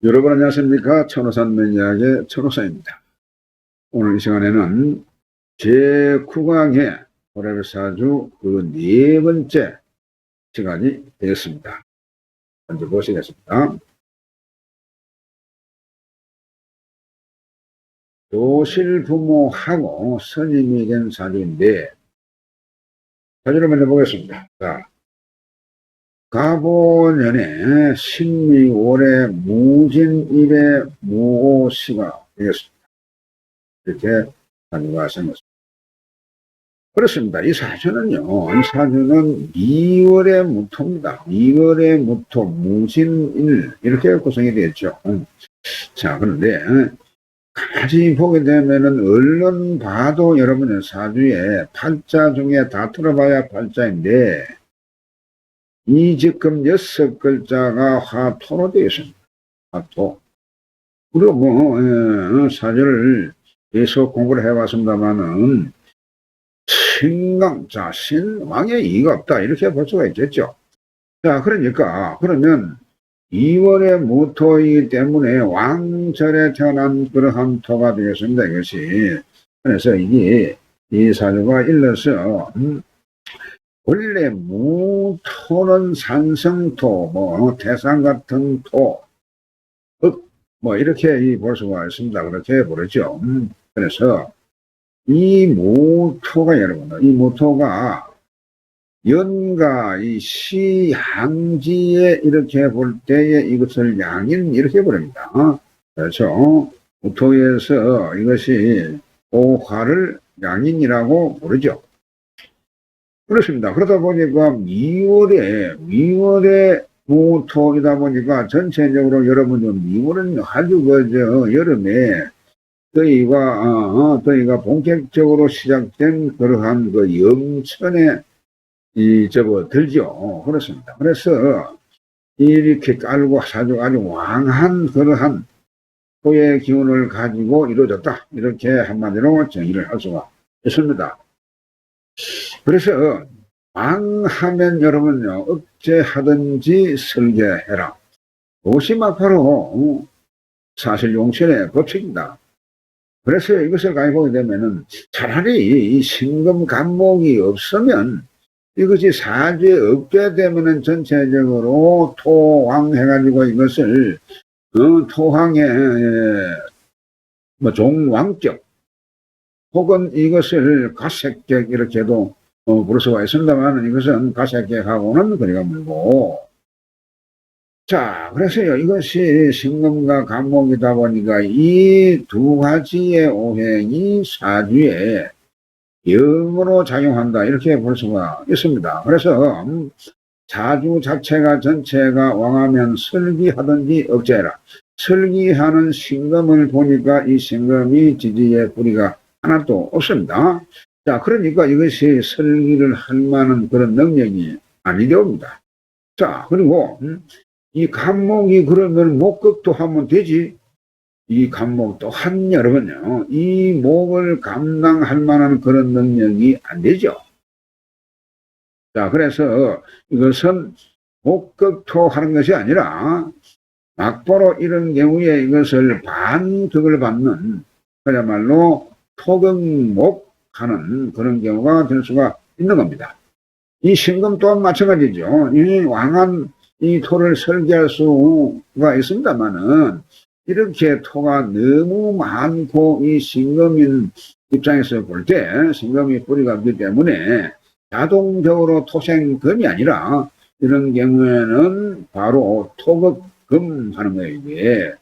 여러분 안녕하십니까. 천호산 매니아의 천호사입니다. 오늘 이 시간에는 제9강의 호래비사주 그 4번째 시간이 되겠습니다. 먼저 보시겠습니다. 조실부모하고 선임이 된 사주인데, 사주를 먼저 보겠습니다. 자, 가보년에 신미월에 무진일의 무오시가 되겠습니다. 이렇게 사주가 생겼습니다. 그렇습니다. 이 사주는요, 이 사주는 미월의 무토입니다. 미월의 무토, 무진일, 이렇게 구성이 되었죠. 자, 그런데, 가만히 보게 되면은, 얼른 봐도 여러분의 사주에 팔자 중에 다 틀어봐야 팔자인데, 이 지금 6글자가 화토로 되어 있습니다. 화토. 그리고 사주를 계속 공부를 해봤습니다만은, 신강, 자, 신왕에 이의가 없다. 이렇게 볼 수가 있겠죠. 자, 그러니까, 그러면 2월의 무토이기 때문에 왕절에 태어난 그러한 토가 되겠습니다. 이것이. 그래서 이 사주가 일러서, 원래 무토는 산성토, 태산 같은 토, 이렇게 볼 수가 있습니다. 그렇게 부르죠. 그래서, 이 무토가 여러분, 이 무토가 연가 이 시양지에 이렇게 볼 때에 이것을 양인 이렇게 부릅니다. 그렇죠. 무토에서 이것이 오화를 양인이라고 부르죠. 그렇습니다. 그러다 보니까 미월에 무토이다 보니까 전체적으로 여러분들 미월은 아주 여름에 더위가 본격적으로 시작된 그러한 그 영천에 들죠. 그렇습니다. 그래서 이렇게 깔고 사주가 아주 왕한 그러한 토의 기운을 가지고 이루어졌다. 이렇게 한마디로 정의를 할 수가 있습니다. 그래서 왕하면 여러분요, 억제하든지 설계해라. 그것이 바로 사실 용천의 법칙입니다. 그래서 이것을 가지고 보게 되면은 차라리 이 신금 간목이 없으면 이것이 사주에 없게 되면은 전체적으로 토황 해가지고 이것을 토황의 종왕격 혹은 이것을 가색격 이렇게도 부를 수가 있습니다만 이것은 가색격하고는 거리가 멀고, 자, 그래서요, 이것이 신금과 간목이다 보니까 이 두 가지의 오행이 사주에 영으로 작용한다. 이렇게 볼 수가 있습니다. 그래서 사주 자체가 전체가 왕하면 설기하든지 억제해라. 설기하는 신금을 보니까 이 신금이 지지에 뿌리가 하나도 없습니다. 자, 그러니까 이것이 설기를 할 만한 그런 능력이 아니되옵니다. 자, 그리고 이 간목이 그러면 목극도 하면 되지. 이 간목 또한 여러분요, 이 목을 감당할 만한 그런 능력이 안 되죠. 자, 그래서 이것은 목극토 하는 것이 아니라 막바로 이런 경우에 이것을 반격을 받는 그야말로 토극목 하는 그런 경우가 될 수가 있는 겁니다. 이 신금 또한 마찬가지죠. 이 왕한 이 토를 설계할 수가 있습니다만은 이렇게 토가 너무 많고 이 신금인 입장에서 볼 때 신금이 뿌리가 없기 때문에 자동적으로 토생금이 아니라 이런 경우에는 바로 토극금 하는 거예요. 이게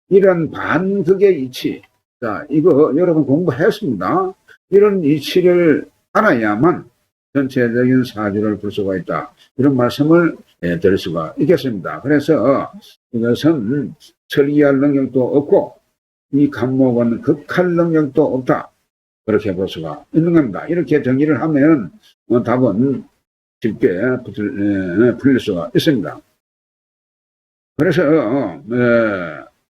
이런 반극의 이치, 자, 이거 여러분 공부했습니다. 이런 이치를 알아야만 전체적인 사주를 볼 수가 있다. 이런 말씀을 드릴 수가 있겠습니다. 그래서 이것은 설계할 능력도 없고 이 간목은 극할 능력도 없다. 그렇게 볼 수가 있는 겁니다. 이렇게 정의를 하면 답은 쉽게 풀릴 수가 있습니다. 그래서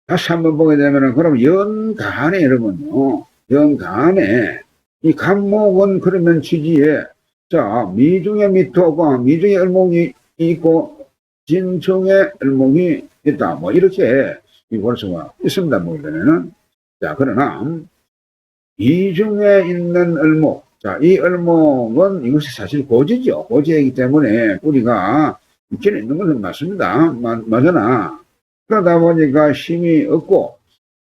다시 한번 보게 되면 그럼 연간에 여러분요, 연간에 이 간목은 그러면 지지에 자, 미중에 미토가 미중에 을목이 있고 진청에 을목이 있다. 뭐 이렇게 볼 수가 있습니다. 보게 되면은. 자, 그러나, 이 중에 있는 을목. 자, 이 을목은 이것이 사실 고지죠. 고지이기 때문에 뿌리가 있기는 있는 것은 맞습니다. 맞으나, 그러다 보니까 힘이 없고,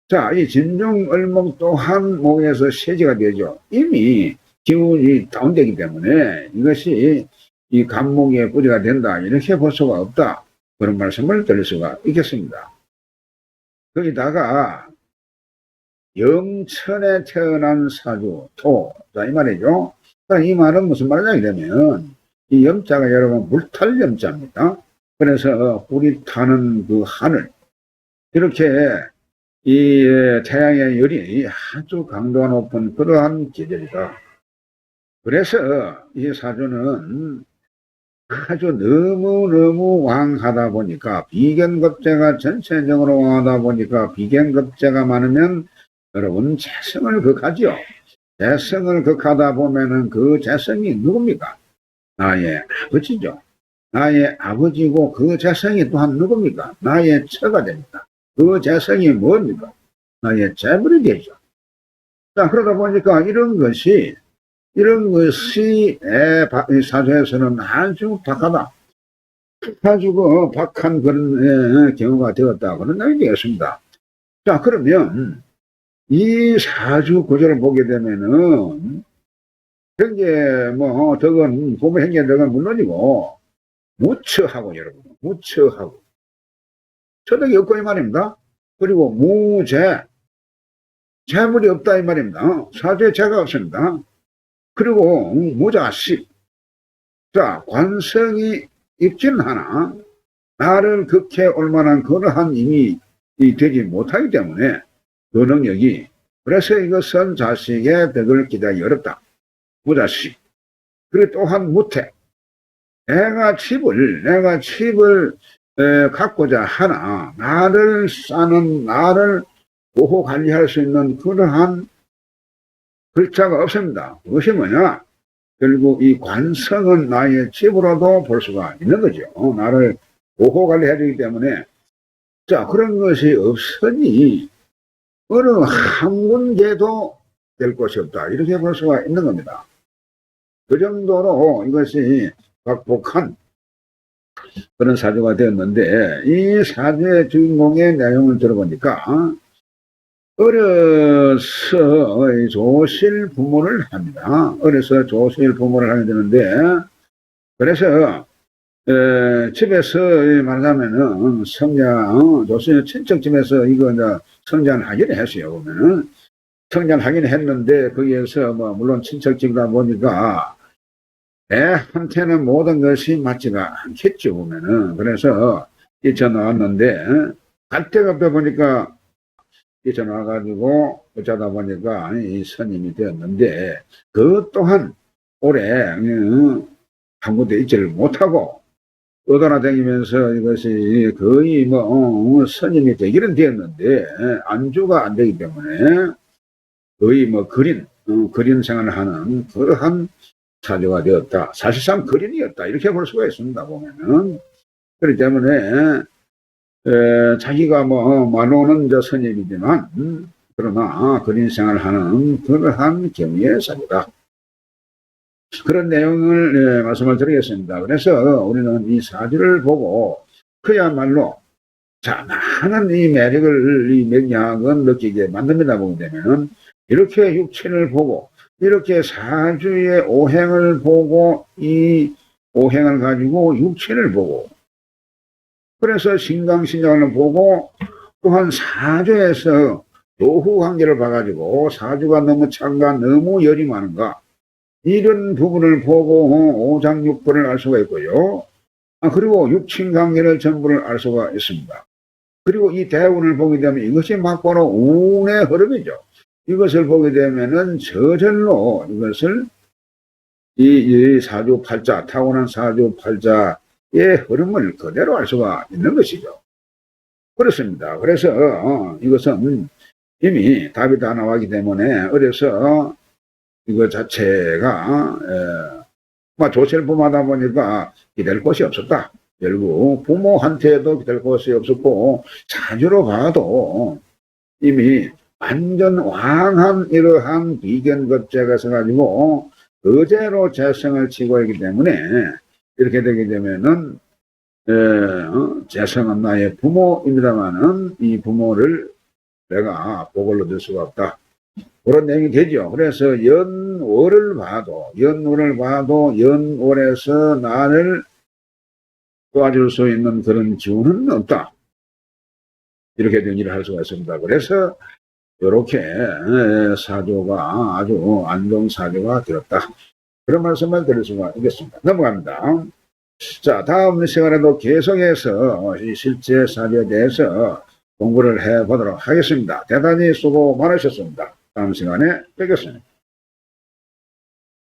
자, 이 진중 을목 또한 목에서 세지가 되죠. 이미 기운이 다운되기 때문에 이것이 이 간목의 뿌리가 된다. 이렇게 볼 수가 없다. 그런 말씀을 드릴 수가 있겠습니다. 거기다가 영천에 태어난 사주 토. 자, 이 말이죠. 이 말은 무슨 말이냐 되면 이 염자가 여러분 물탈 염자입니다. 그래서 불이 타는 그 하늘. 이렇게 이 태양의 열이 아주 강도가 높은 그러한 계절이다. 그래서 이 사주는 아주 너무너무 왕하다 보니까 비견급제가 전체적으로 왕하다 보니까 비견급제가 많으면 여러분 재성을 극하죠. 재성을 극하다 보면은 그 재성이 누굽니까? 나의 아버지죠. 나의 아버지고 그 재성이 또한 누굽니까? 나의 처가 됩니다. 그 재성이 뭡니까? 나의 재물이 되죠. 자, 그러다 보니까 이런 것이 사주에서는 아주 박하다. 아주 그 박한 그런 경우가 되었다. 그런 말이 되겠습니다. 자, 그러면 이 사주 구조를 보게 되면은 현재 뭐 덕은 부부 행제 덕은 물론이고 무처하고 여러분 무처하고 처덕이 없고 이 말입니다. 그리고 무재 재물이 없다 이 말입니다. 사주에 재가 없습니다. 그리고 무자식. 자, 관성이 있긴 하나 나를 극해 올 만한 그러한 힘이 되지 못하기 때문에 그 능력이 그래서 이것은 자식의 덕을 기대하기 어렵다. 무자식. 그리고 또한 무태. 내가 칩을 갖고자 하나 나를 싸는 나를 보호 관리할 수 있는 그러한 글자가 없습니다. 그것이 뭐냐? 결국 이 관성은 나의 집으로도 볼 수가 있는 거죠. 나를 보호 관리해야 되기 때문에 자 그런 것이 없으니 어느 한 군데도 될 곳이 없다. 이렇게 볼 수가 있는 겁니다. 그 정도로 이것이 각복한 그런 사주가 되었는데 이 사주의 주인공의 내용을 들어보니까 어려서 조실 부모를 합니다. 어려서 조실 부모를 하게 되는데 그래서 집에서 말하자면은 성장 조실 친척집에서 이거 이제 성장을 하기는 했어요. 보면은 성장을 하긴 했는데 거기에서 뭐 물론 친척집이다 보니까 애한테는 모든 것이 맞지가 않겠죠. 보면은 그래서 이쳐 나왔는데 갈 데가 없다 보니까 이쳐 나와가지고 어쩌다 보니까 이 선임이 되었는데 그 또한 올해 한 군데 있지를 못하고 떠돌아다니면서 이것이 거의 뭐 선임이 되기는 되었는데 안주가 안 되기 때문에 거의 뭐 그린 생활을 하는 그러한 사주가 되었다. 사실상 그린이었다. 이렇게 볼 수가 있습니다. 보면은 그렇기 때문에 자기가 뭐 말로는 저 선임이지만 그러나 그린 생활을 하는 그러한 경우의 사주다. 그런 내용을 말씀을 드리겠습니다. 그래서 우리는 이 사주를 보고 그야말로 자 많은 이 매력을 이 맥락은 느끼게 만듭니다. 보게 되면은 이렇게 육친을 보고 이렇게 사주의 오행을 보고 이 오행을 가지고 육친을 보고 그래서 신강신약을 보고 또한 사주에서 노후 관계를 봐가지고 사주가 너무 찬가 너무 열이 많은가 이런 부분을 보고 오장육부를 알 수가 있고요. 그리고 육친관계를 전부를 알 수가 있습니다. 그리고 이 대운을 보게 되면 이것이 막바로 운의 흐름이죠. 이것을 보게 되면은 저절로 이것을 이 사주 팔자 타고난 사주 팔자의 흐름을 그대로 알 수가 있는 것이죠. 그렇습니다. 그래서 이것은 이미 답이 다 나왔기 때문에 어려서 이거 자체가 조실부마다 보니까 기댈 곳이 없었다. 결국 부모한테도 될 것이 없었고 자주로 봐도 이미 완전 왕한 이러한 비견급제가 있어가지고 그대로 재성을 치고 있기 때문에 이렇게 되게 되면은 재성은 나의 부모입니다만은 이 부모를 내가 복을 얻을 수가 없다. 그런 내용이 되죠. 그래서 연월을 봐도 연월에서 나를 도와줄 수 있는 그런 기운은 없다. 이렇게 정리를 할 수가 있습니다. 그래서 이렇게 사조가 아주 안동사조가 되었다. 그런 말씀을 드릴 수가 있겠습니다. 넘어갑니다. 자, 다음 시간에도 계속해서 이 실제 사조에 대해서 공부를 해보도록 하겠습니다. 대단히 수고 많으셨습니다. 다음 시간에 뵙겠습니다.